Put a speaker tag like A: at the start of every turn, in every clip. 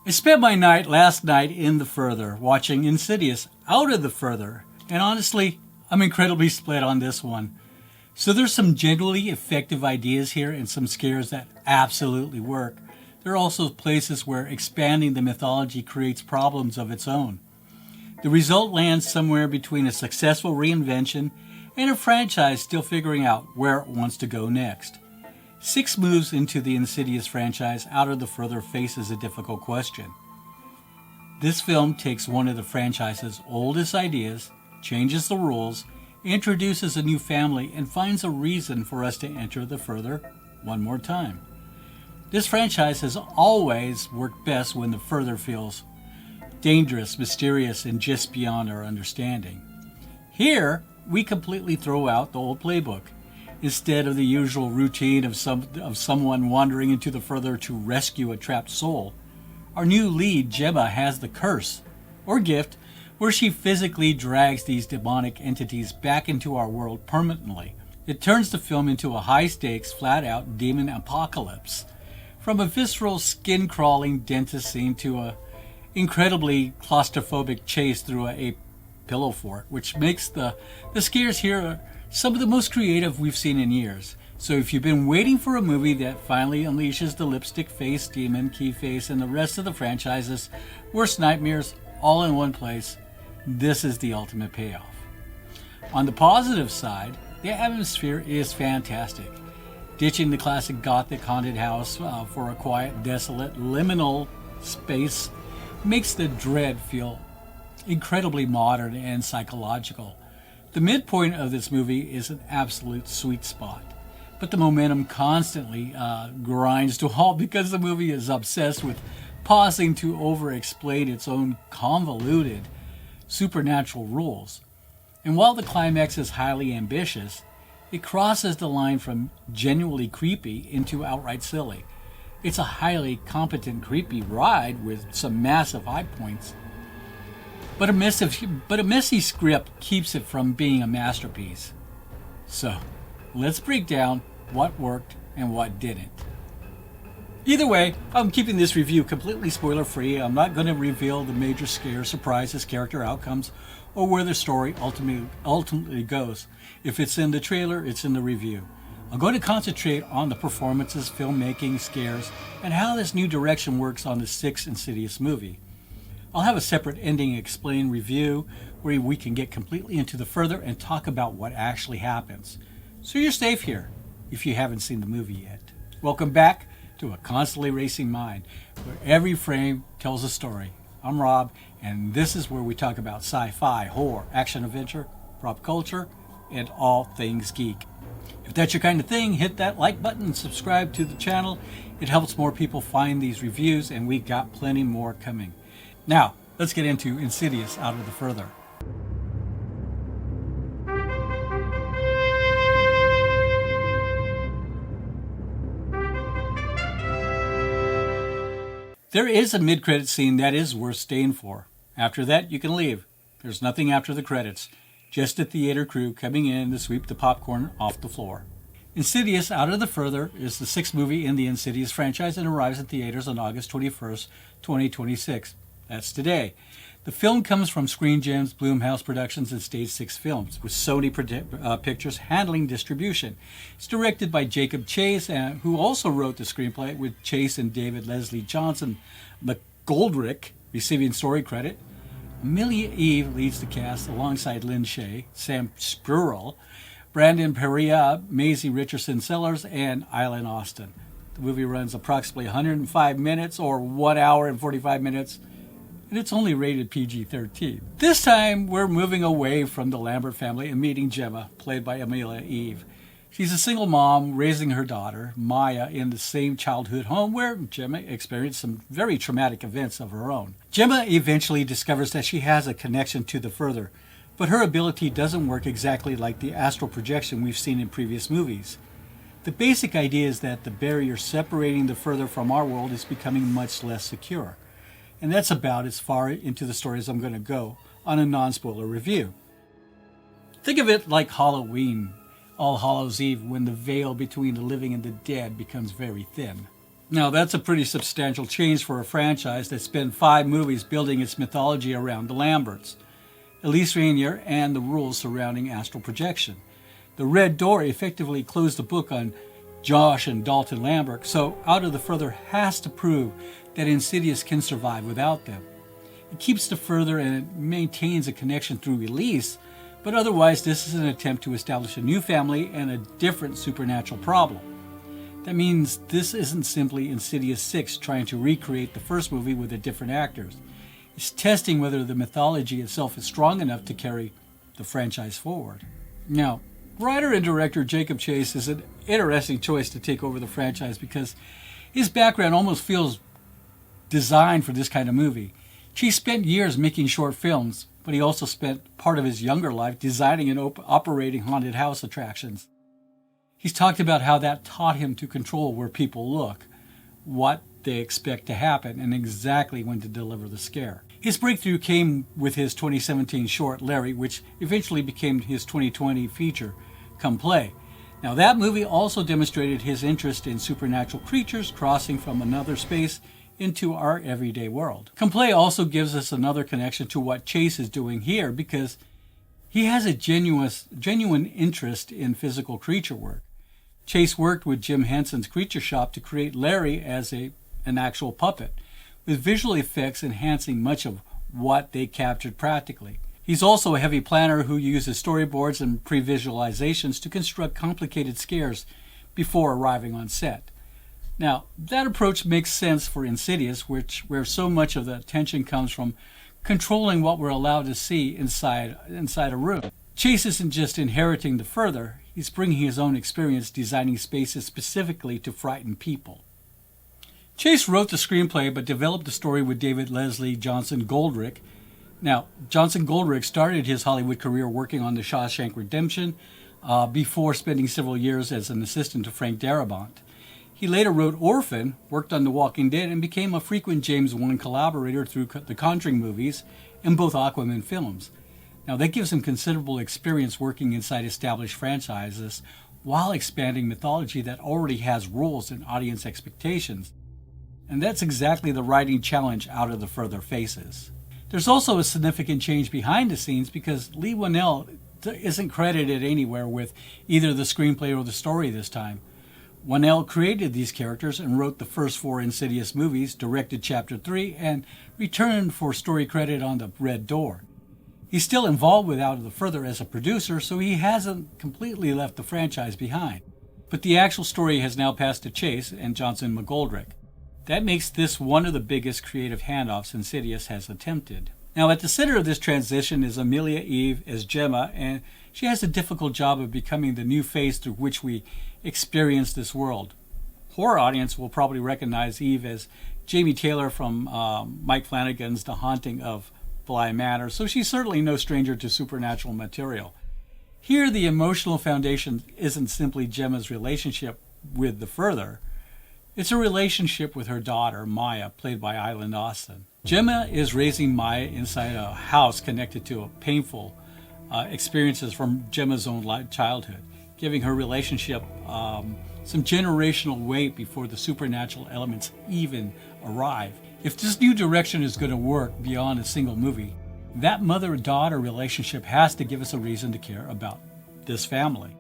A: I spent my night last night in the Further, watching Insidious Out of the Further, and honestly, I'm incredibly split on this one. So there's some genuinely effective ideas here and some scares that absolutely work. There are also places where expanding the mythology creates problems of its own. The result lands somewhere between a successful reinvention and a franchise still figuring out where it wants to go next. 6 moves into the Insidious franchise, Out of the Further faces a difficult question. This film takes one of the franchise's oldest ideas, changes the rules, introduces a new family, and finds a reason for us to enter the Further one more time. This franchise has always worked best when the Further feels dangerous, mysterious, and just beyond our understanding. Here, we completely throw out the old playbook. Instead of the usual routine of someone wandering into the Further to rescue a trapped soul, our new lead, Gemma, has the curse, or gift, where she physically drags these demonic entities back into our world permanently. It turns the film into a high-stakes, flat-out demon apocalypse. From a visceral, skin-crawling dentist scene to a incredibly claustrophobic chase through a pillow fort, which makes the scares here some of the most creative we've seen in years. So if you've been waiting for a movie that finally unleashes the lipstick face demon, Keyface, and the rest of the franchise's worst nightmares all in one place, this is the ultimate payoff. On the positive side, the atmosphere is fantastic. Ditching the classic gothic haunted house for a quiet, desolate, liminal space makes the dread feel incredibly modern and psychological. The midpoint of this movie is an absolute sweet spot, but the momentum constantly grinds to a halt because the movie is obsessed with pausing to over-explain its own convoluted supernatural rules. And while the climax is highly ambitious, it crosses the line from genuinely creepy into outright silly. It's a highly competent creepy ride with some massive high points, but a messy script keeps it from being a masterpiece. So, let's break down what worked and what didn't. Either way, I'm keeping this review completely spoiler-free. I'm not going to reveal the major scares, surprises, character outcomes, or where the story ultimately goes. If it's in the trailer, it's in the review. I'm going to concentrate on the performances, filmmaking, scares, and how this new direction works on the 6th Insidious movie. I'll have a separate ending explain review where we can get completely into the Further and talk about what actually happens. So you're safe here if you haven't seen the movie yet. Welcome back to A Constantly Racing Mind, where every frame tells a story. I'm Rob, and this is where we talk about sci-fi, horror, action-adventure, pop culture, and all things geek. If that's your kind of thing, hit that like button and subscribe to the channel. It helps more people find these reviews, and we got plenty more coming. Now, let's get into Insidious Out of the Further. There is a mid-credit scene that is worth staying for. After that, you can leave. There's nothing after the credits. Just a theater crew coming in to sweep the popcorn off the floor. Insidious Out of the Further is the 6th movie in the Insidious franchise and arrives in theaters on August 21st, 2026. That's today. The film comes from Screen Gems, Blumhouse Productions, and Stage 6 Films, with Sony Pictures handling distribution. It's directed by Jacob Chase, who also wrote the screenplay, with Chase and David Leslie Johnson McGoldrick receiving story credit. Amelia Eve leads the cast alongside Lynn Shay, Sam Spruill, Brandon Perea, Maisie Richardson Sellers, and Eileen Austin. The movie runs approximately 105 minutes, or 1 hour and 45 minutes, and it's only rated PG-13. This time, we're moving away from the Lambert family and meeting Gemma, played by Amelia Eve. She's a single mom raising her daughter, Maya, in the same childhood home where Gemma experienced some very traumatic events of her own. Gemma eventually discovers that she has a connection to the Further, but her ability doesn't work exactly like the astral projection we've seen in previous movies. The basic idea is that the barrier separating the Further from our world is becoming much less secure. And that's about as far into the story as I'm going to go on a non-spoiler review. Think of it like Halloween, All Hallows Eve, when the veil between the living and the dead becomes very thin. Now, that's a pretty substantial change for a franchise that spent 5 movies building its mythology around the Lamberts, Elise Rainier, and the rules surrounding astral projection. The Red Door effectively closed the book on Josh and Dalton Lambert, so Out of the Further has to prove that Insidious can survive without them. It keeps the Further and it maintains a connection through Elise, but otherwise this is an attempt to establish a new family and a different supernatural problem. That means this isn't simply Insidious 6 trying to recreate the first movie with the different actors. It's testing whether the mythology itself is strong enough to carry the franchise forward. Now, writer and director Jacob Chase is an interesting choice to take over the franchise because his background almost feels designed for this kind of movie. Chase spent years making short films, but he also spent part of his younger life designing and operating haunted house attractions. He's talked about how that taught him to control where people look, what they expect to happen, and exactly when to deliver the scare. His breakthrough came with his 2017 short, Larry, which eventually became his 2020 feature, Come Play. Now, that movie also demonstrated his interest in supernatural creatures crossing from another space into our everyday world. Come Play also gives us another connection to what Chase is doing here because he has a genuine interest in physical creature work. Chase worked with Jim Henson's Creature Shop to create Larry as an actual puppet, with visual effects enhancing much of what they captured practically. He's also a heavy planner who uses storyboards and pre-visualizations to construct complicated scares before arriving on set. Now, that approach makes sense for Insidious, where so much of the tension comes from controlling what we're allowed to see inside a room. Chase isn't just inheriting the Further, he's bringing his own experience designing spaces specifically to frighten people. Chase wrote the screenplay but developed the story with David Leslie Johnson Goldrick. Now, Johnson Goldrick started his Hollywood career working on The Shawshank Redemption before spending several years as an assistant to Frank Darabont. He later wrote Orphan, worked on The Walking Dead, and became a frequent James Wan collaborator through the Conjuring movies and both Aquaman films. Now, that gives him considerable experience working inside established franchises while expanding mythology that already has rules and audience expectations. And that's exactly the writing challenge Out of the Further faces. There's also a significant change behind the scenes because Leigh Whannell isn't credited anywhere with either the screenplay or the story this time. Whannell created these characters and wrote the first 4 Insidious movies, directed Chapter 3, and returned for story credit on The Red Door. He's still involved with Out of the Further as a producer, so he hasn't completely left the franchise behind. But the actual story has now passed to Chase and Johnson McGoldrick. That makes this one of the biggest creative handoffs Insidious has attempted. Now, at the center of this transition is Amelia Eve as Gemma, and she has a difficult job of becoming the new face through which we experience this world. Horror audience will probably recognize Eve as Jamie Taylor from Mike Flanagan's The Haunting of Bly Manor, so she's certainly no stranger to supernatural material. Here, the emotional foundation isn't simply Gemma's relationship with the Further. It's a relationship with her daughter, Maya, played by Island Austin. Gemma is raising Maya inside a house connected to painful experiences from Gemma's own childhood, giving her relationship some generational weight before the supernatural elements even arrive. If this new direction is going to work beyond a single movie, that mother-daughter relationship has to give us a reason to care about this family.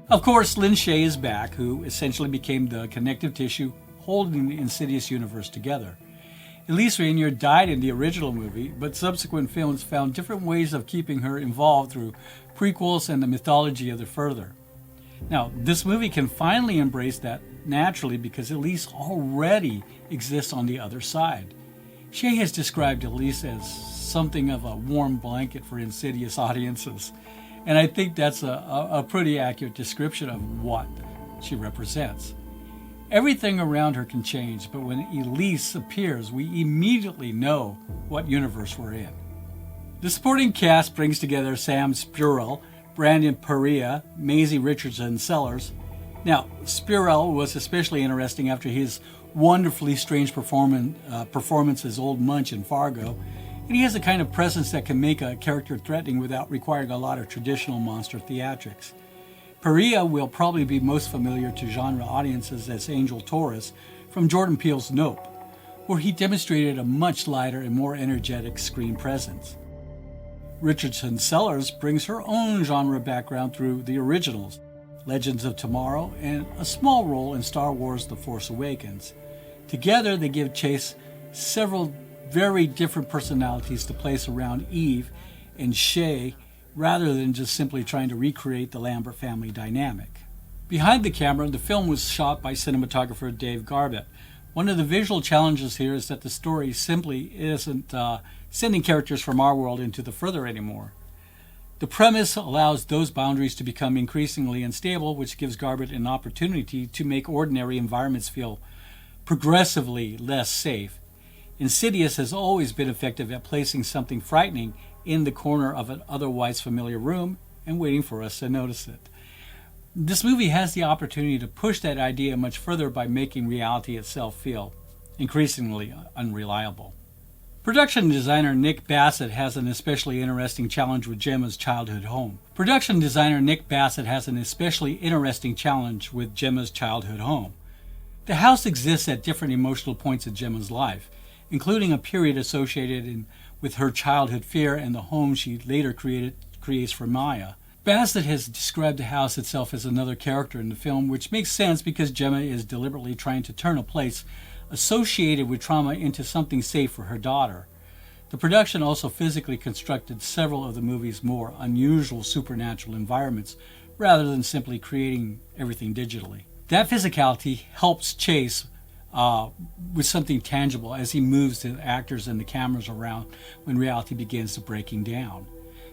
A: Of course, Lin Shaye is back, who essentially became the connective tissue holding the Insidious universe together. Elise Rainier died in the original movie, but subsequent films found different ways of keeping her involved through prequels and the mythology of the Further. Now, this movie can finally embrace that naturally because Elise already exists on the other side. Shaye has described Elise as something of a warm blanket for Insidious audiences, and I think that's a pretty accurate description of what she represents. Everything around her can change, but when Elise appears, we immediately know what universe we're in. The supporting cast brings together Sam Spruill, Brandon Perea, Maisie Richardson Sellers. Now, Spruill was especially interesting after his wonderfully strange performance as Old Munch in Fargo, and he has the kind of presence that can make a character threatening without requiring a lot of traditional monster theatrics. Perea will probably be most familiar to genre audiences as Angel Torres from Jordan Peele's Nope, where he demonstrated a much lighter and more energetic screen presence. Richardson Sellers brings her own genre background through the originals, Legends of Tomorrow, and a small role in Star Wars The Force Awakens. Together, they give Chase several very different personalities to place around Eve and Shay, rather than just simply trying to recreate the Lambert family dynamic. Behind the camera, the film was shot by cinematographer Dave Garbett. One of the visual challenges here is that the story simply isn't sending characters from our world into the further anymore. The premise allows those boundaries to become increasingly unstable, which gives Garbett an opportunity to make ordinary environments feel progressively less safe. Insidious has always been effective at placing something frightening in the corner of an otherwise familiar room and waiting for us to notice it. This movie has the opportunity to push that idea much further by making reality itself feel increasingly unreliable. Production designer Nick Bassett has an especially interesting challenge with Gemma's childhood home. The house exists at different emotional points in Gemma's life, including a period associated with her childhood fear and the home she later creates for Maya. Bassett has described the house itself as another character in the film, which makes sense because Gemma is deliberately trying to turn a place associated with trauma into something safe for her daughter. The production also physically constructed several of the movie's more unusual supernatural environments, rather than simply creating everything digitally. That physicality helps Chase with something tangible as he moves the actors and the cameras around when reality begins to breaking down.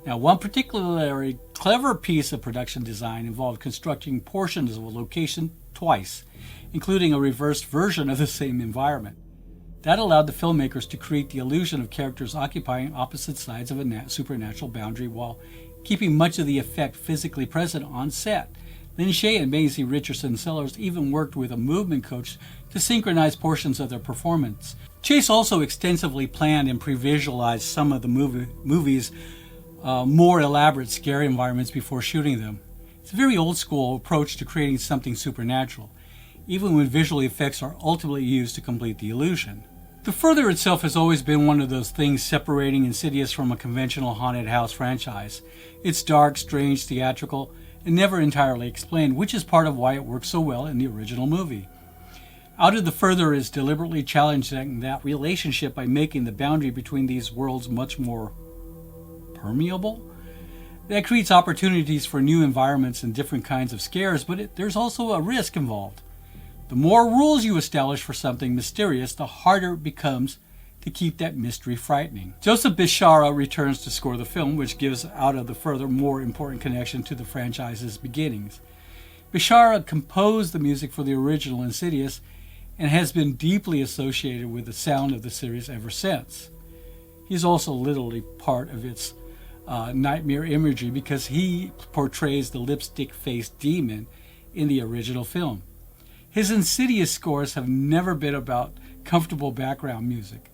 A: Now, one particularly clever piece of production design involved constructing portions of a location twice, including a reversed version of the same environment. That allowed the filmmakers to create the illusion of characters occupying opposite sides of a supernatural boundary while keeping much of the effect physically present on set. Lin Shaye and Maisie Richardson Sellers even worked with a movement coach to synchronize portions of their performance. Chase also extensively planned and pre-visualized some of the movie's more elaborate scary environments before shooting them. It's a very old-school approach to creating something supernatural, even when visual effects are ultimately used to complete the illusion. The Further itself has always been one of those things separating Insidious from a conventional haunted house franchise. It's dark, strange, theatrical, and never entirely explained, which is part of why it works so well in the original movie. Out of the Further is deliberately challenging that relationship by making the boundary between these worlds much more permeable. That creates opportunities for new environments and different kinds of scares, but there's also a risk involved. The more rules you establish for something mysterious, the harder it becomes to keep that mystery frightening. Joseph Bishara returns to score the film, which gives Out of the Further more important connection to the franchise's beginnings. Bishara composed the music for the original Insidious and has been deeply associated with the sound of the series ever since. He's also literally part of its nightmare imagery because he portrays the lipstick-faced demon in the original film. His Insidious scores have never been about comfortable background music,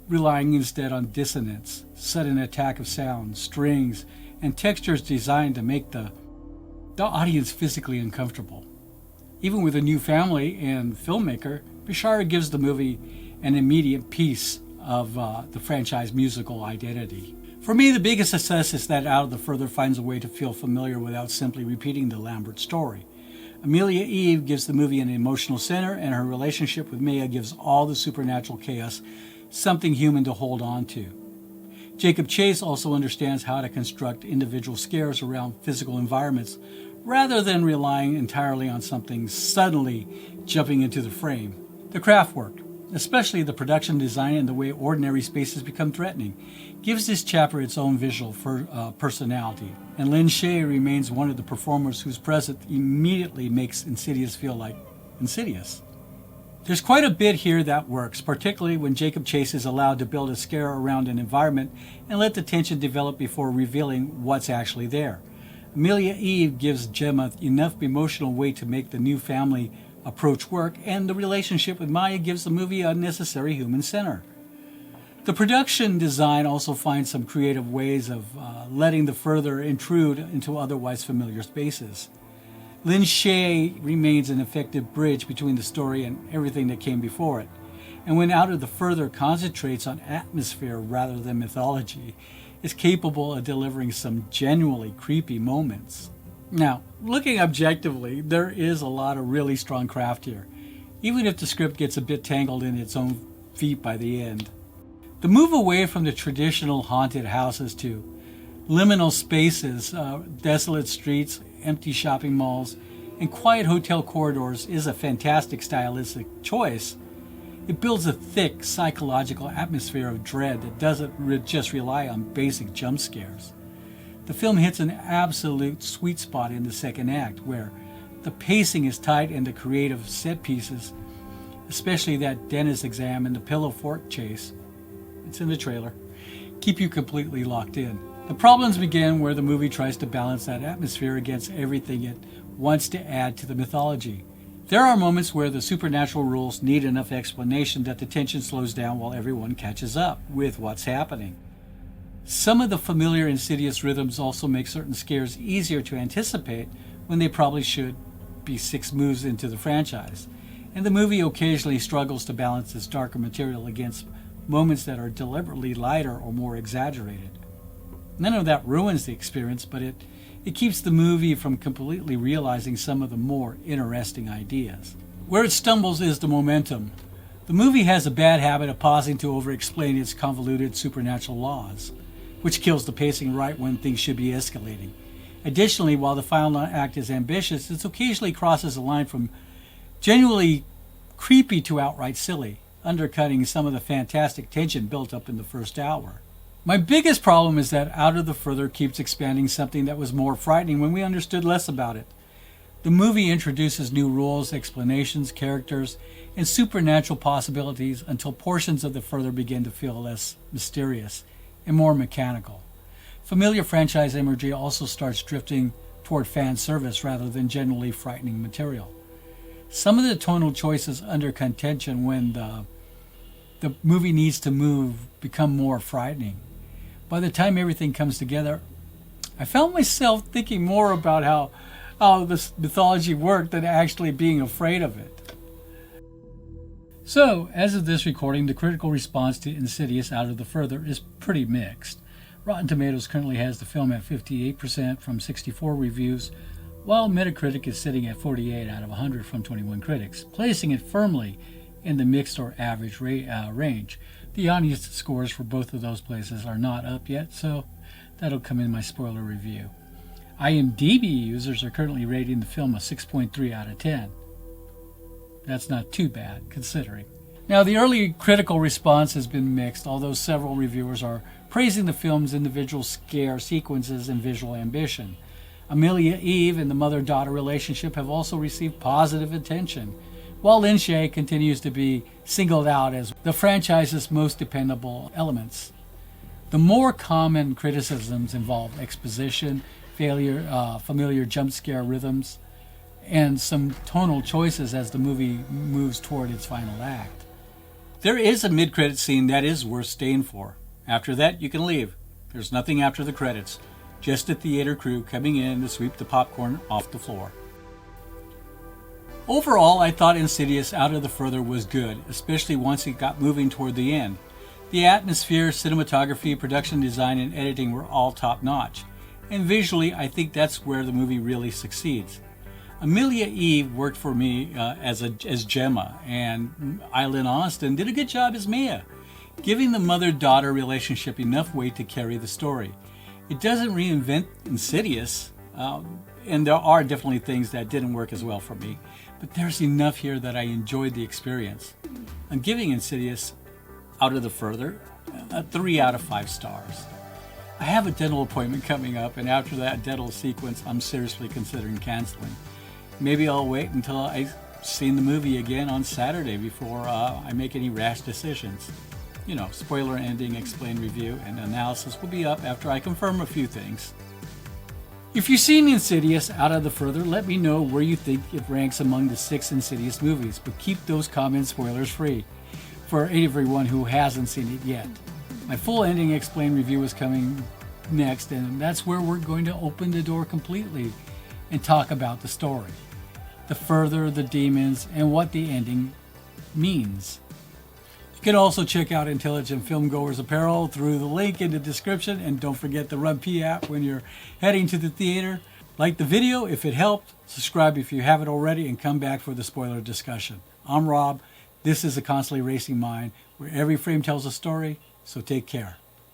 A: relying instead on dissonance, sudden attack of sound, strings, and textures designed to make the audience physically uncomfortable. Even with a new family and filmmaker, Bishara gives the movie an immediate piece of the franchise musical identity. For me, the biggest success is that Out of the Further finds a way to feel familiar without simply repeating the Lambert story. Amelia Eve gives the movie an emotional center, and her relationship with Maya gives all the supernatural chaos something human to hold on to. Jacob Chase also understands how to construct individual scares around physical environments rather than relying entirely on something suddenly jumping into the frame. The craft work, especially the production design and the way ordinary spaces become threatening, gives this chapter its own visual personality. And Lin Shaye remains one of the performers whose presence immediately makes Insidious feel like Insidious. There's quite a bit here that works, particularly when Jacob Chase is allowed to build a scare around an environment and let the tension develop before revealing what's actually there. Amelia Eve gives Gemma enough emotional weight to make the new family approach work, and the relationship with Maya gives the movie a necessary human center. The production design also finds some creative ways of letting the further intrude into otherwise familiar spaces. Lin Shaye remains an effective bridge between the story and everything that came before it. And when Out of the Further concentrates on atmosphere rather than mythology, is capable of delivering some genuinely creepy moments. Now, looking objectively, there is a lot of really strong craft here, even if the script gets a bit tangled in its own feet by the end. The move away from the traditional haunted houses to liminal spaces, desolate streets, empty shopping malls, and quiet hotel corridors is a fantastic stylistic choice. It builds a thick psychological atmosphere of dread that doesn't just rely on basic jump scares. The film hits an absolute sweet spot in the second act, where the pacing is tight and the creative set pieces, especially that dentist exam and the pillow fort chase, it's in the trailer, keep you completely locked in. The problems begin where the movie tries to balance that atmosphere against everything it wants to add to the mythology. There are moments where the supernatural rules need enough explanation that the tension slows down while everyone catches up with what's happening. Some of the familiar Insidious rhythms also make certain scares easier to anticipate when they probably should be 6 moves into the franchise. And the movie occasionally struggles to balance its darker material against moments that are deliberately lighter or more exaggerated. None of that ruins the experience, but it keeps the movie from completely realizing some of the more interesting ideas. Where it stumbles is the momentum. The movie has a bad habit of pausing to over-explain its convoluted supernatural laws, which kills the pacing right when things should be escalating. Additionally, while the final act is ambitious, it occasionally crosses a line from genuinely creepy to outright silly, undercutting some of the fantastic tension built up in the first hour. My biggest problem is that Out of the Further keeps expanding something that was more frightening when we understood less about it. The movie introduces new rules, explanations, characters, and supernatural possibilities until portions of the Further begin to feel less mysterious and more mechanical. Familiar franchise imagery also starts drifting toward fan service rather than generally frightening material. Some of the tonal choices under contention when the movie needs to become more frightening. By the time everything comes together, I found myself thinking more about how this mythology worked than actually being afraid of it. So, as of this recording, the critical response to Insidious Out of the Further is pretty mixed. Rotten Tomatoes currently has the film at 58% from 64 reviews, while Metacritic is sitting at 48 out of 100 from 21 critics, placing it firmly in the mixed or average range. The audience scores for both of those places are not up yet, so that'll come in my spoiler review. IMDb users are currently rating the film a 6.3 out of 10. That's not too bad, considering. Now, the early critical response has been mixed, although several reviewers are praising the film's individual scare sequences and visual ambition. Amelia Eve and the mother-daughter relationship have also received positive attention, while Lin Shaye continues to be singled out as the franchise's most dependable elements. The more common criticisms involve exposition, familiar jump scare rhythms, and some tonal choices as the movie moves toward its final act. There is a mid-credit scene that is worth staying for. After that, you can leave. There's nothing after the credits, just a theater crew coming in to sweep the popcorn off the floor. Overall, I thought Insidious Out of the Further was good, especially once it got moving toward the end. The atmosphere, cinematography, production design, and editing were all top-notch. And visually, I think that's where the movie really succeeds. Amelia Eve worked for me as Gemma, and Eileen Austin did a good job as Mia, giving the mother-daughter relationship enough weight to carry the story. It doesn't reinvent Insidious, and there are definitely things that didn't work as well for me, but there's enough here that I enjoyed the experience. I'm giving Insidious Out of the Further a 3 out of 5 stars. I have a dental appointment coming up, and after that dental sequence, I'm seriously considering canceling. Maybe I'll wait until I've seen the movie again on Saturday before I make any rash decisions. Spoiler ending, explain review, and analysis will be up after I confirm a few things. If you've seen Insidious Out of the Further, let me know where you think it ranks among the 6 Insidious movies, but keep those comments spoilers free for everyone who hasn't seen it yet. My full ending explained review is coming next, and that's where we're going to open the door completely and talk about the story, the further, the demons, and what the ending means. You can also check out Intelligent Filmgoers apparel through the link in the description, and don't forget the Run P app when you're heading to the theater. Like the video if it helped, subscribe if you haven't already, and come back for the spoiler discussion. I'm Rob. This is A Constantly Racing Mind, where every frame tells a story, so take care.